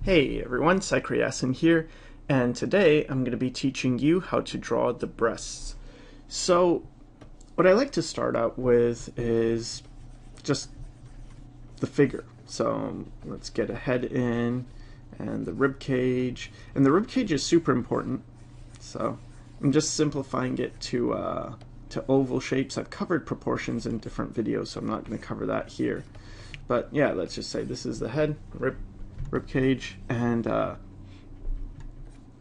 Hey everyone, Sycra here, and today I'm going to be teaching you how to draw the breasts. So, what I like to start out with is just the figure. So, let's get a head in, and the rib cage. And the rib cage is super important, so I'm just simplifying it to oval shapes. I've covered proportions in different videos, so I'm not going to cover that here. But yeah, let's just say this is the head, rib cage, and I'm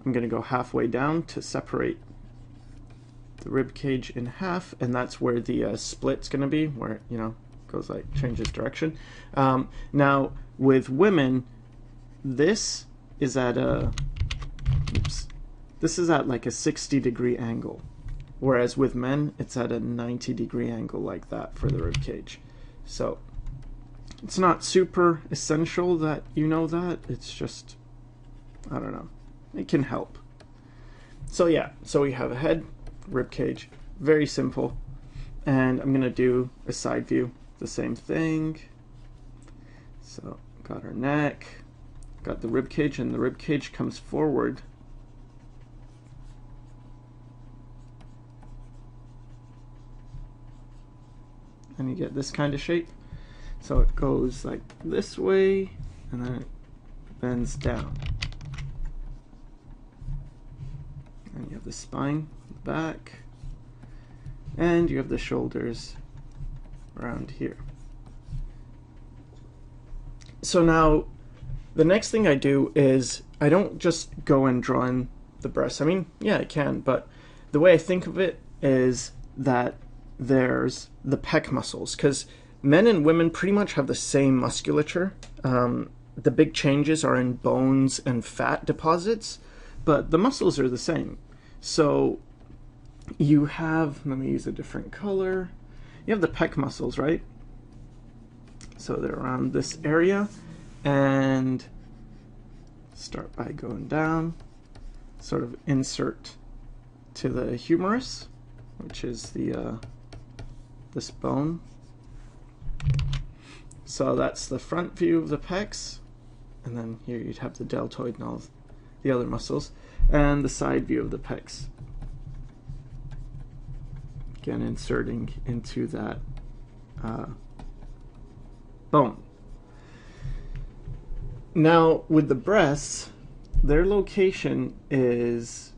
going to go halfway down to separate the rib cage in half, and that's where the split's going to be, where goes like changes direction. Now with women, this is at a this is at like a 60-degree angle, whereas with men it's at a 90-degree angle like that for the rib cage. So it's not super essential that you know that. It's just, I don't know, it can help. So yeah, so we have a head, rib cage, very simple. And I'm gonna do a side view, the same thing. So got our neck, got the rib cage, and the rib cage comes forward. And you get this kind of shape. So it goes like this way, and then it bends down. And you have the spine, the back, and you have the shoulders around here. So now, the next thing I do is, I don't just go and draw in the breasts. I mean, yeah, I can, but the way I think of it is that there's the pec muscles, because men and women pretty much have the same musculature. The big changes are in bones and fat deposits, but the muscles are the same. So you have, let me use a different color. You have the pec muscles, right? So they're around this area, and start by going down, sort of insert to the humerus, which is the this bone. So that's the front view of the pecs, and then here you'd have the deltoid and all the other muscles, and the side view of the pecs. Again, inserting into that bone. Now with the breasts, their location is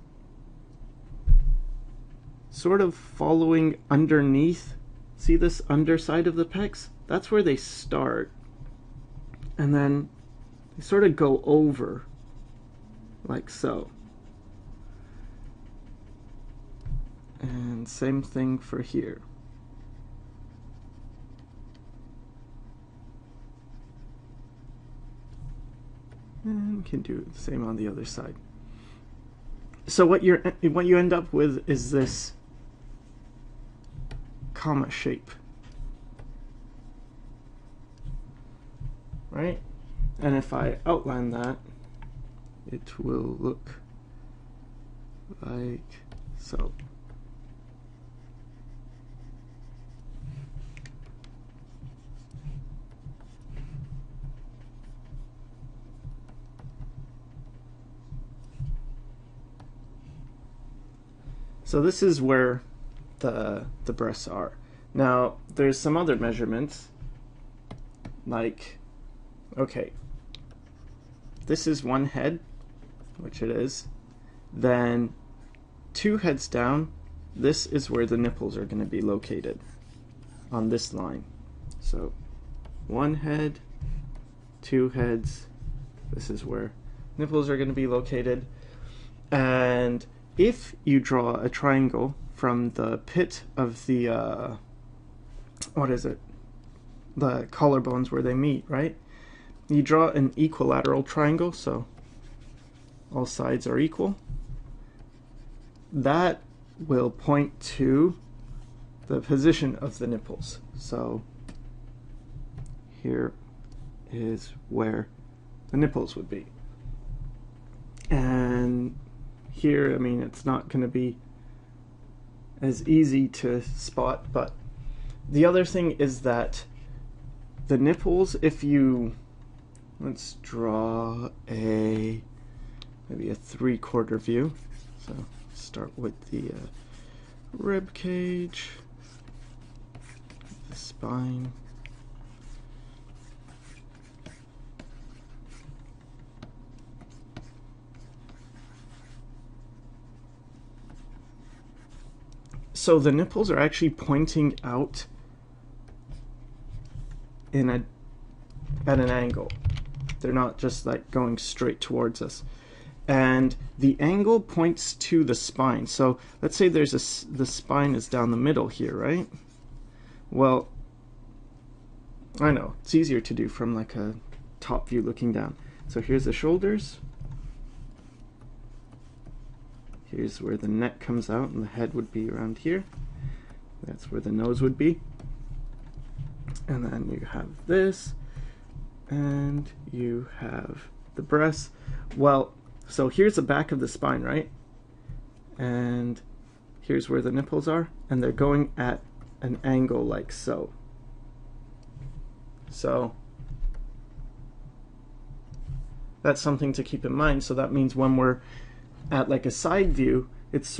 sort of following underneath. See this underside of the pecs? That's where they start, and then they sort of go over like so. And same thing for here. And can do the same on the other side. So what you end up with is this comma shape. Right? And if I outline that, it will look like so. So this is where the breasts are. Now there's some other measurements, like, okay, this is one head, which it is. Then 2 heads down, this is where the nipples are going to be located, on this line. So 1 head, 2 heads, this is where nipples are going to be located. And if you draw a triangle from the pit of the, what is it? The collarbones where they meet, right? You draw an equilateral triangle, so all sides are equal. That will point to the position of the nipples. So here is where the nipples would be. And here, I mean, it's not going to be as easy to spot, but the other thing is that the nipples, if you let's draw maybe a 3/4 view. So start with the rib cage, the spine. So the nipples are actually pointing out at an angle. They're not just like going straight towards us. And the angle points to the spine. So let's say the spine is down the middle here, right? Well, I know, it's easier to do from like a top view looking down. So here's the shoulders. Here's where the neck comes out and the head would be around here. That's where the nose would be. And then you have this, and you have the breast. Well, so here's the back of the spine, right? And here's where the nipples are, and they're going at an angle like so. So that's something to keep in mind. So that means when we're at like a side view, it's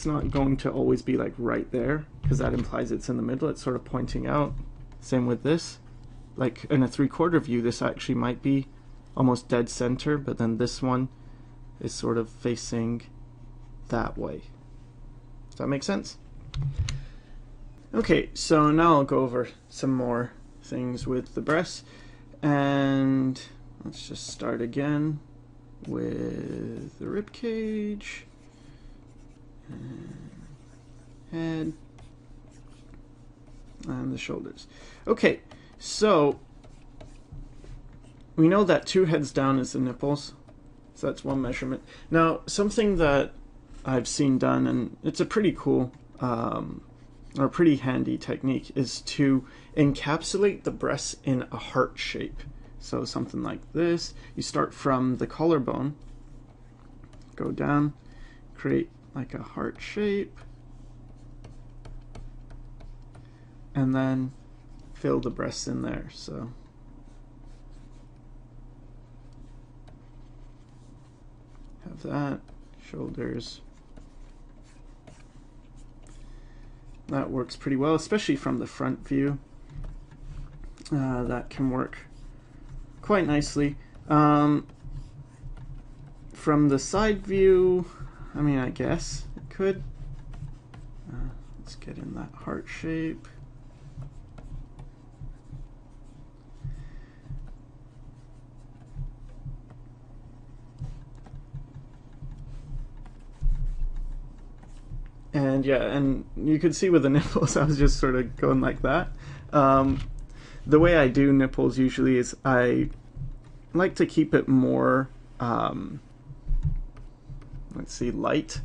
not going to always be like right there, because that implies it's in the middle. It's sort of pointing out. Same with this. Like in a 3/4 view, this actually might be almost dead center, but then this one is sort of facing that way. Does that make sense? Okay, so now I'll go over some more things with the breasts, and let's just start again with the rib cage and head and the shoulders. Okay, so we know that 2 heads down is the nipples, so that's one measurement. Now, something that I've seen done, and it's a pretty cool or pretty handy technique, is to encapsulate the breasts in a heart shape. So something like this. You start from the collarbone, go down, create like a heart shape, and then fill the breasts in there. So have that, shoulders. That works pretty well, especially from the front view. That can work quite nicely. From the side view, I mean, I guess it could. Let's get in that heart shape. And yeah, and you could see with the nipples, I was just sort of going like that. The way I do nipples usually is I like to keep it more, let's see, light.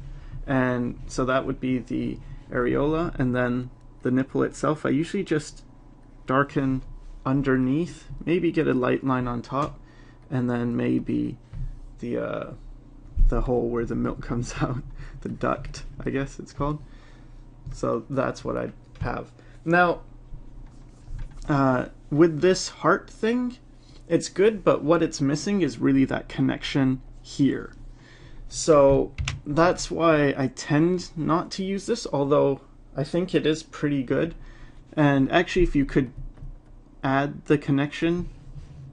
And so that would be the areola, and then the nipple itself, I usually just darken underneath, maybe get a light line on top, and then maybe the hole where the milk comes out, the duct, I guess it's called. So that's what I have. Now, with this heart thing, it's good, but what it's missing is really that connection here. So that's why I tend not to use this, although I think it is pretty good. And actually, if you could add the connection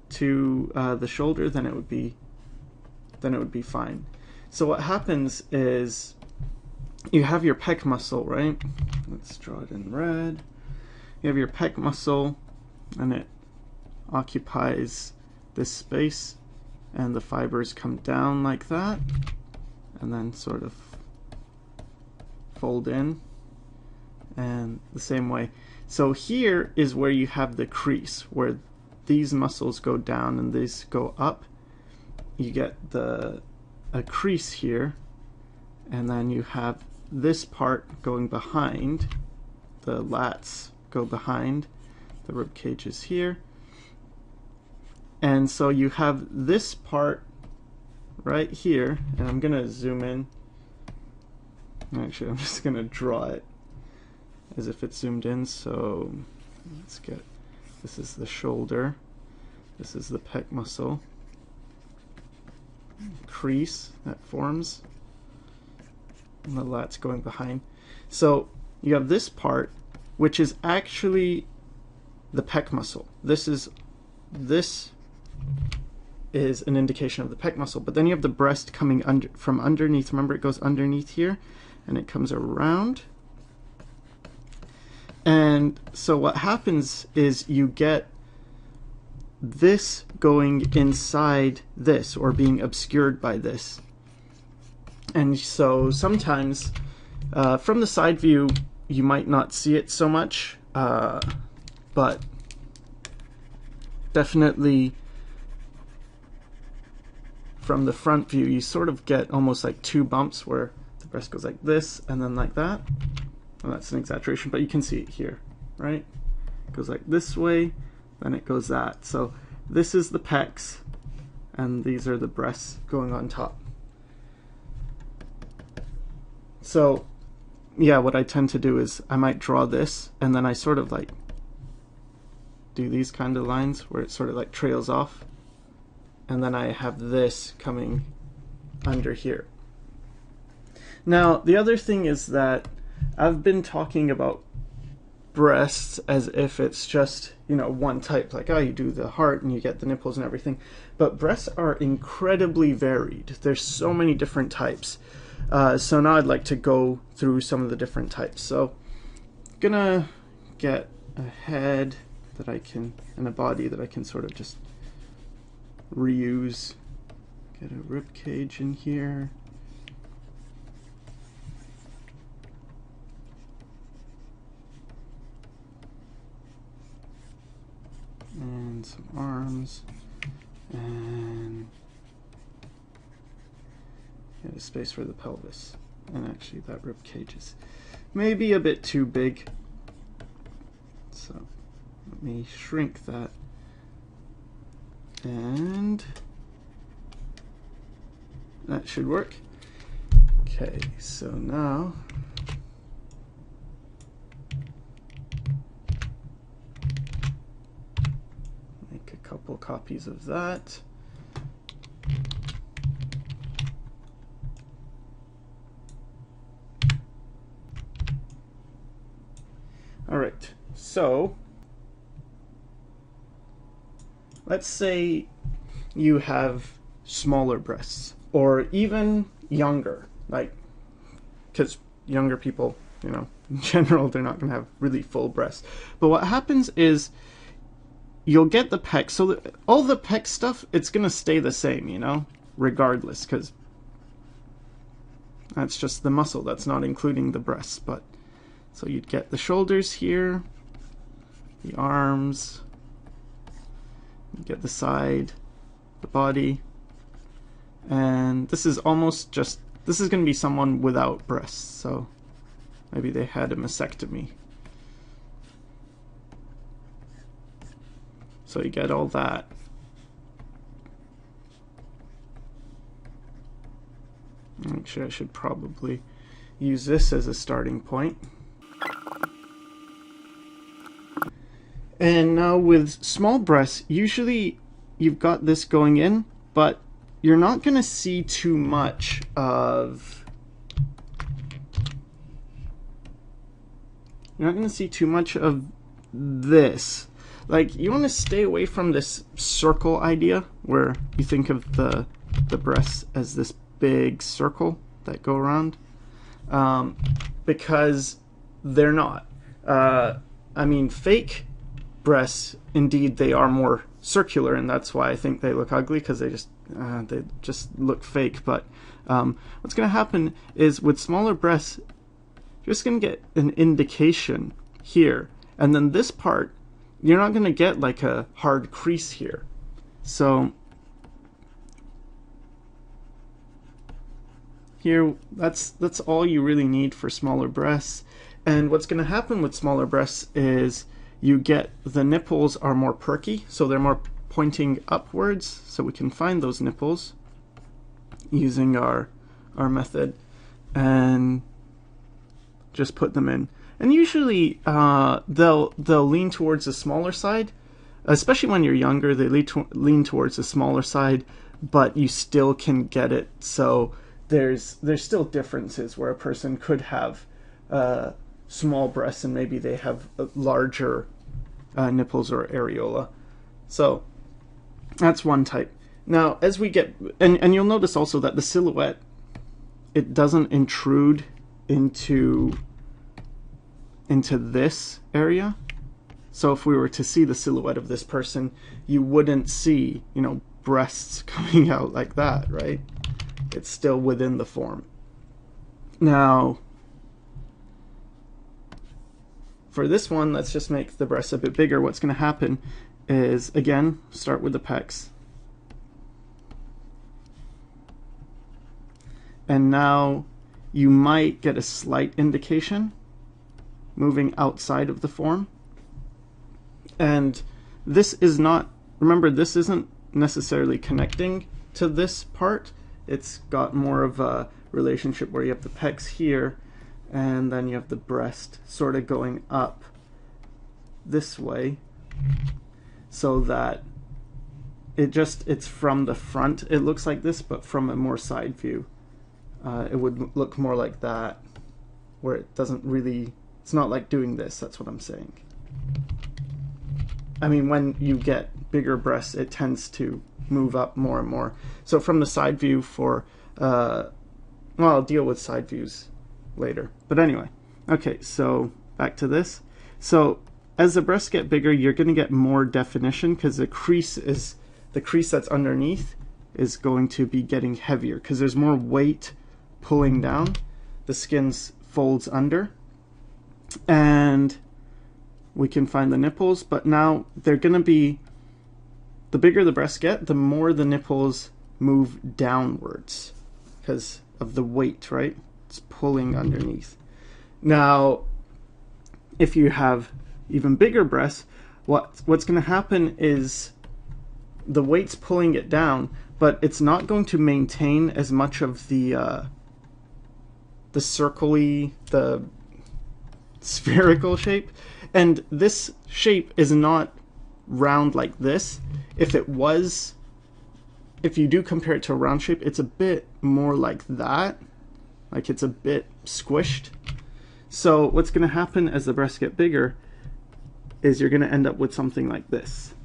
to the shoulder, then it would be fine. So what happens is you have your pec muscle, right? Let's draw it in red. You have your pec muscle, and it occupies this space, and the fibers come down like that, and then sort of fold in, and the same way. So here is where you have the crease, where these muscles go down and these go up. You get a crease here, and then you have this part going behind. The lats go behind. The rib cage is here. And so you have this part right here, and I'm gonna zoom in. Actually, I'm just gonna draw it as if it's zoomed in. So let's get, this is the shoulder. This is the pec muscle crease that forms, and the lat's going behind. So you have this part, which is actually the pec muscle. This is an indication of the pec muscle, but then you have the breast coming from underneath. Remember, it goes underneath here and it comes around. And so what happens is you get this going inside this, or being obscured by this. And so sometimes from the side view you might not see it so much, but definitely from the front view you sort of get almost like two bumps where the breast goes like this and then like that. Well, that's an exaggeration, but you can see it here, right? It goes like this way, then it goes that. So this is the pecs, and these are the breasts going on top. So yeah, what I tend to do is I might draw this, and then I sort of like do these kind of lines where it sort of like trails off, and then I have this coming under here. Now the other thing is that I've been talking about breasts as if it's just, you know, one type, like, oh, you do the heart and you get the nipples and everything, but breasts are incredibly varied. There's so many different types. So now I'd like to go through some of the different types. So I'm gonna get a head that I can, and a body that I can sort of just reuse. Get a rib cage in here. And some arms, and get a space for the pelvis. And actually that rib cage is maybe a bit too big, so let me shrink that. And that should work. Okay, so now make a couple copies of that. All right, so let's say you have smaller breasts, or even younger, like, because younger people, you know, in general, they're not going to have really full breasts. But what happens is you'll get the pecs, so all the pec stuff, it's going to stay the same, you know, regardless, because that's just the muscle. That's not including the breasts. But so you'd get the shoulders here, the arms, you get the side, the body, and this is almost just, this is going to be someone without breasts, so maybe they had a mastectomy. So you get all that. Actually, I should probably use this as a starting point. And now with small breasts, usually you've got this going in, but you're not going to see too much of, this. Like, you want to stay away from this circle idea where you think of the breasts as this big circle that go around, because they're not. I mean, fake breasts, indeed, they are more circular, and that's why I think they look ugly, because they just look fake. But what's going to happen is with smaller breasts, you're just going to get an indication here, and then this part, you're not going to get like a hard crease here. So here, that's all you really need for smaller breasts. And what's going to happen with smaller breasts is you get the nipples are more perky, so they're more pointing upwards. So we can find those nipples using our method and just put them in. And usually they'll lean towards the smaller side, especially when you're younger, they lean towards the smaller side, but you still can get it. So there's still differences where a person could have small breasts and maybe they have larger nipples or areola. So that's one type. Now, as we get, and you'll notice also that the silhouette, it doesn't intrude into this area. So if we were to see the silhouette of this person, you wouldn't see, breasts coming out like that, right? It's still within the form. Now, for this one, let's just make the breasts a bit bigger. What's going to happen is, again, start with the pecs. And now you might get a slight indication moving outside of the form. And this is not, remember, this isn't necessarily connecting to this part. It's got more of a relationship where you have the pecs here, and then you have the breast sort of going up this way, so that it's from the front. It looks like this, but from a more side view, it would look more like that, where it doesn't really, it's not like doing this. That's what I'm saying. I mean, when you get bigger breasts, it tends to move up more and more. So from the side view for, well, I'll deal with side views later. But anyway, okay, so back to this. So as the breasts get bigger, you're going to get more definition because the crease that's underneath is going to be getting heavier because there's more weight pulling down. The skin folds under, and we can find the nipples, but now they're going to be, the bigger the breasts get, the more the nipples move downwards because of the weight, right? It's pulling underneath. Now, if you have even bigger breasts, what's going to happen is the weight's pulling it down, but it's not going to maintain as much of the the spherical shape. And this shape is not round like this. If you do compare it to a round shape, it's a bit more like that. Like it's a bit squished. So what's going to happen as the breasts get bigger is you're going to end up with something like this,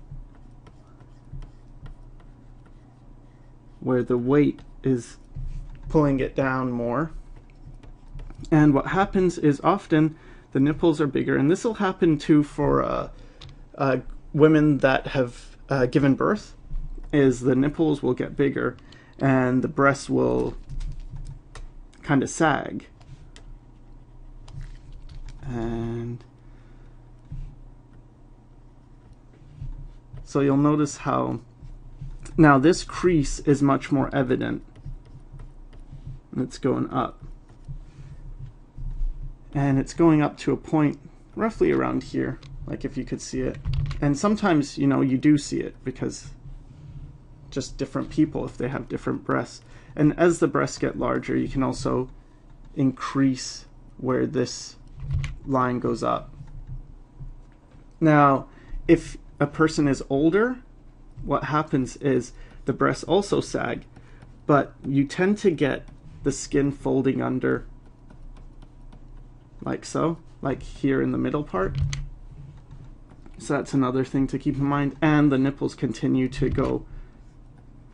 where the weight is pulling it down more. And what happens is often the nipples are bigger, and this will happen too for women that have given birth, is the nipples will get bigger and the breasts will kind of sag. And so you'll notice how now this crease is much more evident, and it's going up. And it's going up to a point roughly around here, like if you could see it. And sometimes, you do see it because just different people, if they have different breasts. And as the breasts get larger, you can also increase where this line goes up. Now, if a person is older, what happens is the breasts also sag, but you tend to get the skin folding under, like so, like here in the middle part. So that's another thing to keep in mind. And the nipples continue to go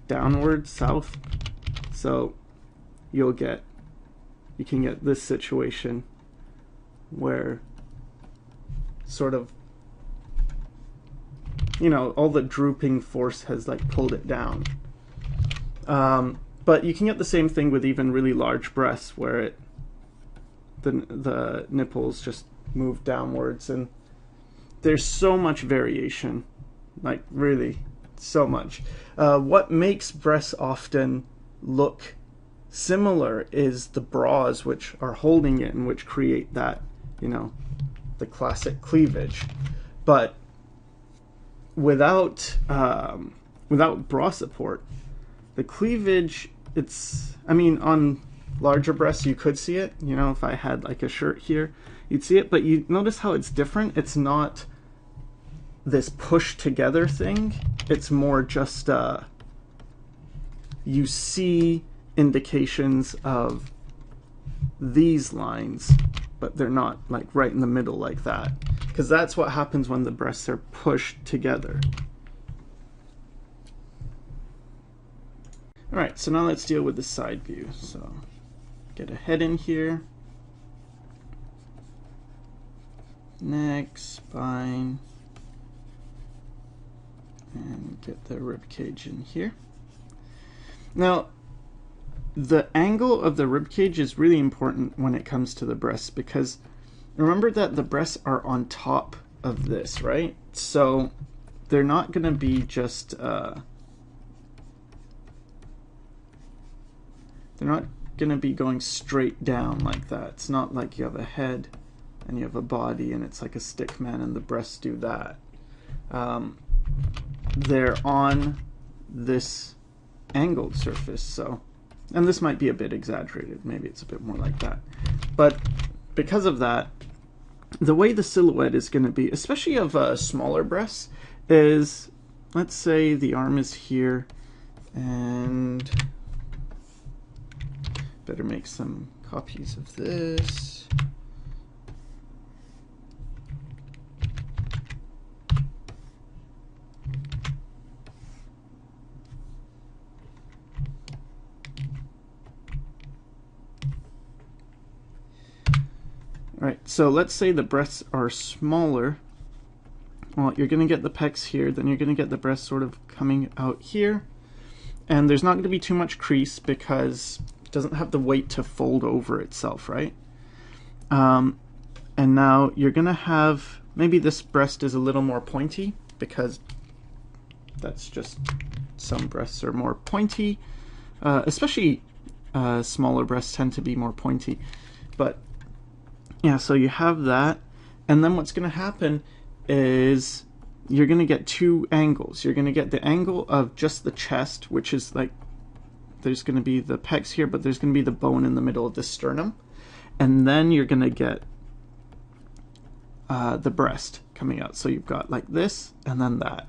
downward, south. So you can get this situation where sort of, all the drooping force has like pulled it down. But you can get the same thing with even really large breasts where the nipples just move downwards, and there's so much variation, like really so much. What makes breasts often look similar is the bras which are holding it and which create that, the classic cleavage. But without bra support, the cleavage, on larger breasts you could see it. If I had like a shirt here, you'd see it, but you notice how it's different. It's not this push together thing. It's more just you see indications of these lines, but they're not like right in the middle like that, because that's what happens when the breasts are pushed together. All right, so now let's deal with the side view. So get a head in here, neck, spine, and get the rib cage in here. Now, the angle of the rib cage is really important when it comes to the breasts, because remember that the breasts are on top of this, right? So they're not going to be just they're not going to be going straight down like that. It's not like you have a head and you have a body and it's like a stick man and the breasts do that. They're on this angled surface, so, and this might be a bit exaggerated, maybe it's a bit more like that, but because of that, the way the silhouette is going to be, especially of smaller breasts, is, let's say the arm is here, and better make some copies of this. Alright, so let's say the breasts are smaller. Well, you're going to get the pecs here, then you're going to get the breasts sort of coming out here. And there's not going to be too much crease because it doesn't have the weight to fold over itself, right? And now you're going to have, maybe this breast is a little more pointy, because that's just, some breasts are more pointy. Especially smaller breasts tend to be more pointy. But yeah, so you have that, and then what's going to happen is you're going to get two angles. You're going to get the angle of just the chest, which is like, there's going to be the pecs here, but there's going to be the bone in the middle of the sternum, and then you're going to get the breast coming out. So you've got like this, and then that.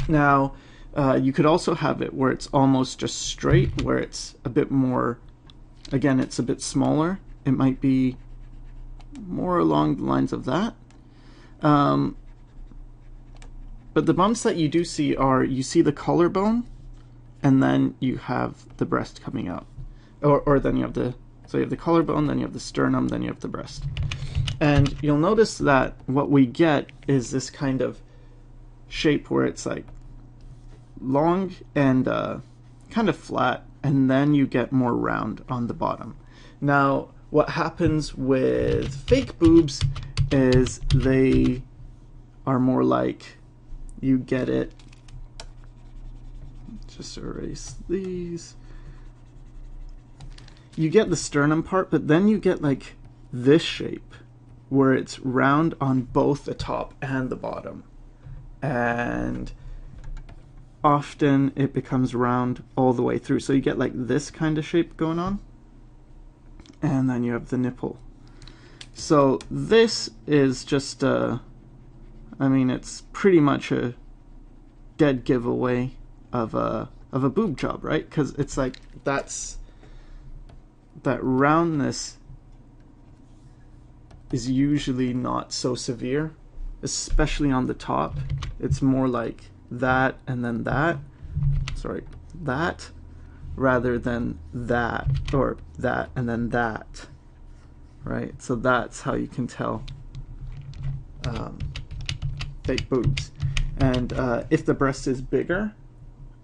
Now, you could also have it where it's almost just straight, where it's a bit more, again, it's a bit smaller. It might be more along the lines of that. But the bumps that you do see are, you see the collarbone, and then you have the breast coming out. Or then you have the, so you have the collarbone, then you have the sternum, then you have the breast. And you'll notice that what we get is this kind of shape where it's like long and kind of flat, and then you get more round on the bottom. Now, what happens with fake boobs is they are more like, you get it, just erase these, you get the sternum part, but then you get like this shape where it's round on both the top and the bottom, and often it becomes round all the way through, so you get like this kind of shape going on. And then you have the nipple. So this is just I mean, it's pretty much a dead giveaway of a boob job, right? Because it's like, that's, that roundness is usually not so severe, especially on the top. It's more like that and then that, sorry, that, rather than that, or that and then that, right? So that's how you can tell fake boobs. And if the breast is bigger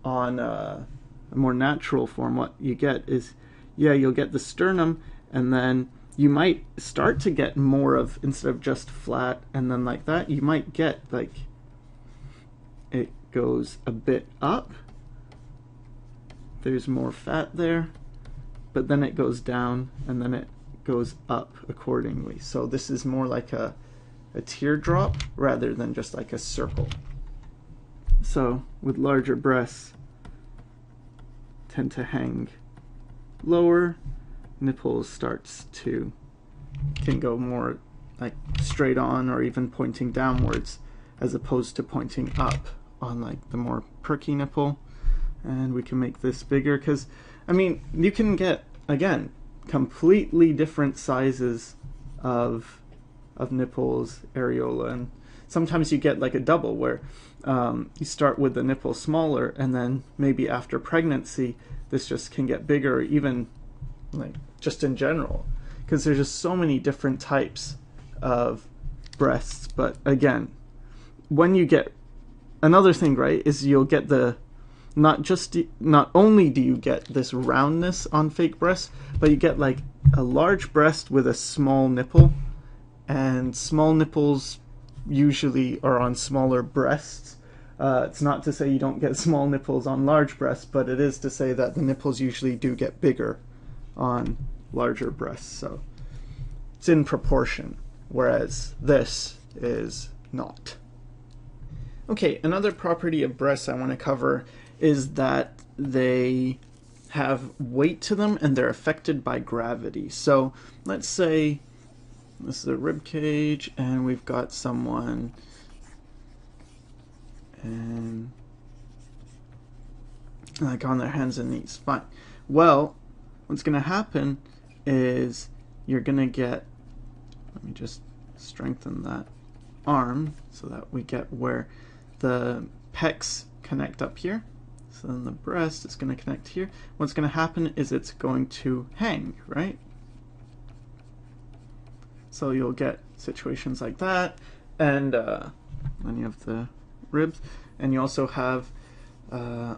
on a more natural form, what you get is, yeah, you'll get the sternum, and then you might start to get more of, instead of just flat and then like that, you might get like, it goes a bit up, there's more fat there, but then it goes down and then it goes up accordingly. So this is more like a teardrop rather than just like a circle. So with larger breasts, tend to hang lower, nipples starts to, can go more like straight on or even pointing downwards as opposed to pointing up on like the more perky nipple. And we can make this bigger because, I mean, you can get, again, completely different sizes of nipples, areola, and sometimes you get like a double where you start with the nipple smaller and then maybe after pregnancy this just can get bigger, even like just in general, because there's just so many different types of breasts. But again, when you get another thing right is you'll get the not only do you get this roundness on fake breasts, but you get like a large breast with a small nipple, and small nipples usually are on smaller breasts. It's not to say you don't get small nipples on large breasts, but it is to say that the nipples usually do get bigger on larger breasts. So it's in proportion, whereas this is not. Okay, another property of breasts I want to cover is that they have weight to them and they're affected by gravity. So let's say this is a rib cage and we've got someone and like on their hands and knees. Fine. Well, what's going to happen is you're going to get, let me just strengthen that arm so that we get where the pecs connect up here. So then the breast is going to connect here. What's going to happen is it's going to hang, right? So you'll get situations like that, and then you have the ribs, and you also have a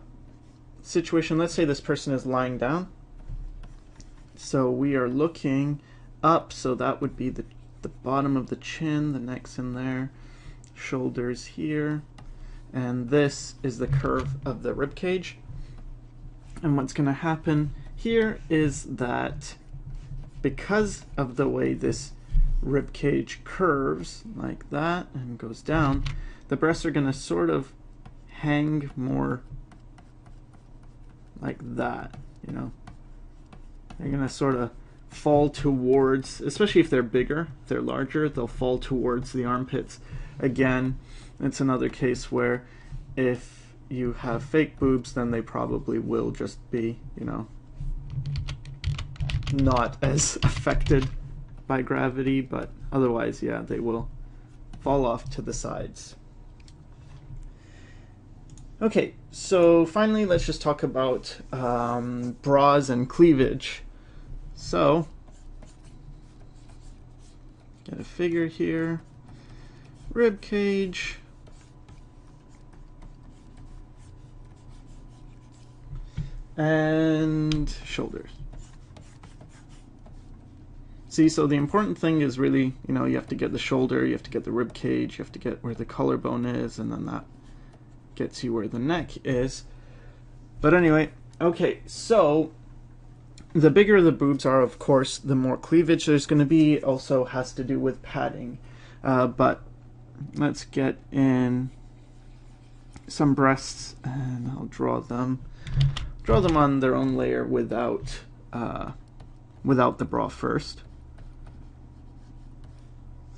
situation, let's say this person is lying down. So we are looking up, so that would be the bottom of the chin, the neck's in there, shoulders here, and this is the curve of the rib cage. And what's going to happen here is that because of the way this rib cage curves like that and goes down, the breasts are going to sort of hang more like that, you know. They're going to sort of fall towards, especially if they're bigger, if they're larger, they'll fall towards the armpits. Again, it's another case where if you have fake boobs, then they probably will just be, you know, not as affected by gravity, but otherwise, yeah, they will fall off to the sides. Okay, so finally, let's just talk about bras and cleavage. So, get a figure here, rib cage, and shoulders. See, so the important thing is really, you know, you have to get the shoulder, you have to get the rib cage, you have to get where the collarbone is, and then that gets you where the neck is. But anyway, okay, so the bigger the boobs are, of course, the more cleavage there's going to be. Also has to do with padding. But let's get in some breasts, and I'll draw them on their own layer without the bra first.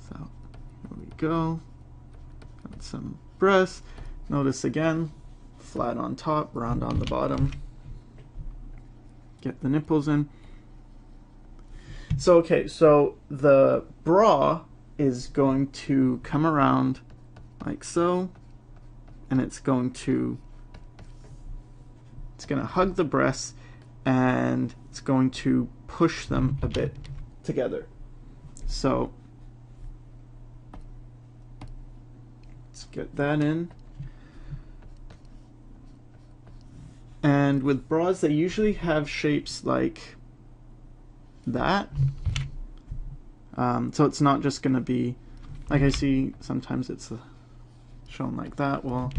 So here we go. Got some breasts. Notice again, flat on top, round on the bottom. Get the nipples in. So okay, so the bra is going to come around like so, and it's going to hug the breasts, and it's going to push them a bit together. So let's get that in. And with bras, they usually have shapes like that. So it's not just going to be, like I see sometimes it's shown like that. Well,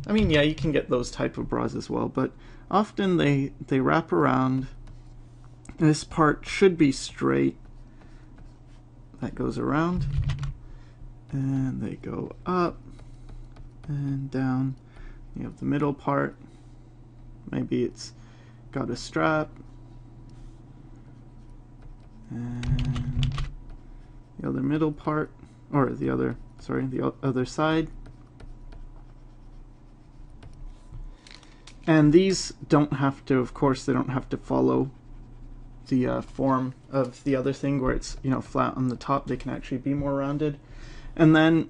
I mean, yeah, you can get those type of bras as well, but often they wrap around. This part should be straight. That goes around. And they go up and down. You have the middle part. Maybe it's got a strap, and the other middle part, or the other side And these don't have to, of course, they don't have to follow the form of the other thing where it's, flat on the top. They can actually be more rounded. And then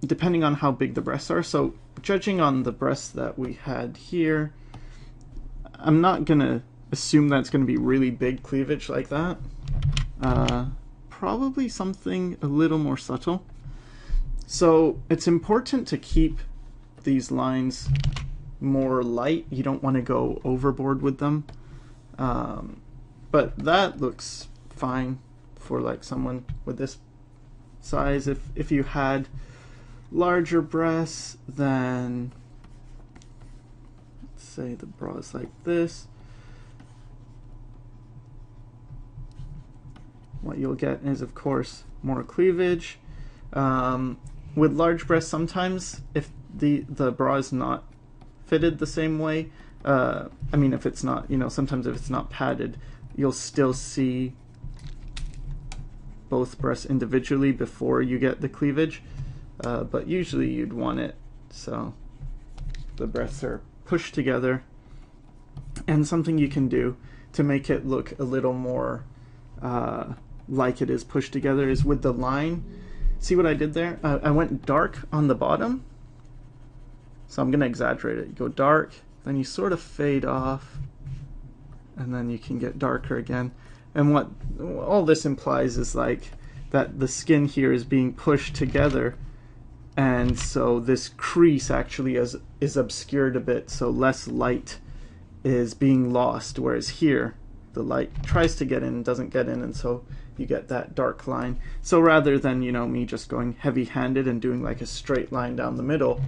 depending on how big the breasts are, so judging on the breasts that we had here, I'm not gonna assume that's gonna be really big cleavage like that. Probably something a little more subtle. So it's important to keep these lines more light. You don't want to go overboard with them. But that looks fine for like someone with this size. If you had larger breasts, then let's say the bra is like this, what you'll get is, of course, more cleavage. With large breasts, sometimes if the bra is not fitted the same way, I mean, if it's not, sometimes if it's not padded, you'll still see both breasts individually before you get the cleavage, but usually you'd want it so the breasts are pushed together. And something you can do to make it look a little more like it is pushed together is with the line. See what I did there? I went dark on the bottom, so I'm gonna exaggerate it. You go dark, then you sort of fade off, and then you can get darker again. And what all this implies is like that the skin here is being pushed together, and so this crease actually is obscured a bit, so less light is being lost, whereas here the light tries to get in and doesn't get in, and so you get that dark line. So rather than me just going heavy-handed and doing like a straight line down the middle,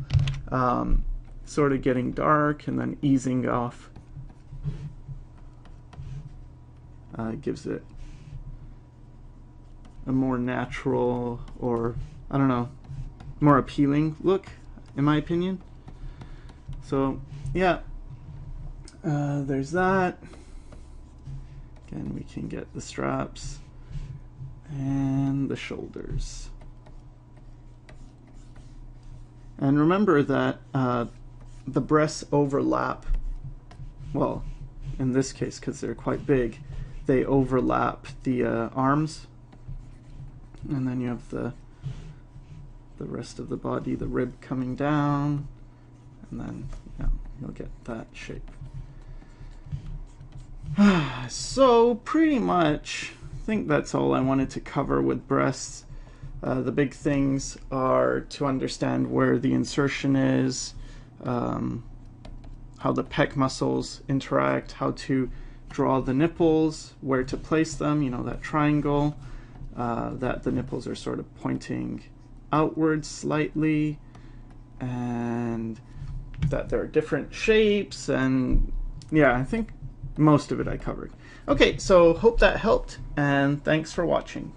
sort of getting dark and then easing off gives it a more natural, or I don't know, more appealing look, in my opinion. So yeah, there's that. Again, we can get the straps and the shoulders. And remember that the breasts overlap, well, in this case, because they're quite big, they overlap the arms, and then you have the rest of the body, the rib coming down, and then you'll get that shape. So pretty much, I think that's all I wanted to cover with breasts. The big things are to understand where the insertion is, how the pec muscles interact, how to draw the nipples, where to place them, that triangle, that the nipples are sort of pointing outwards slightly, and that there are different shapes, and yeah, I think most of it I covered. Okay, so hope that helped, and thanks for watching.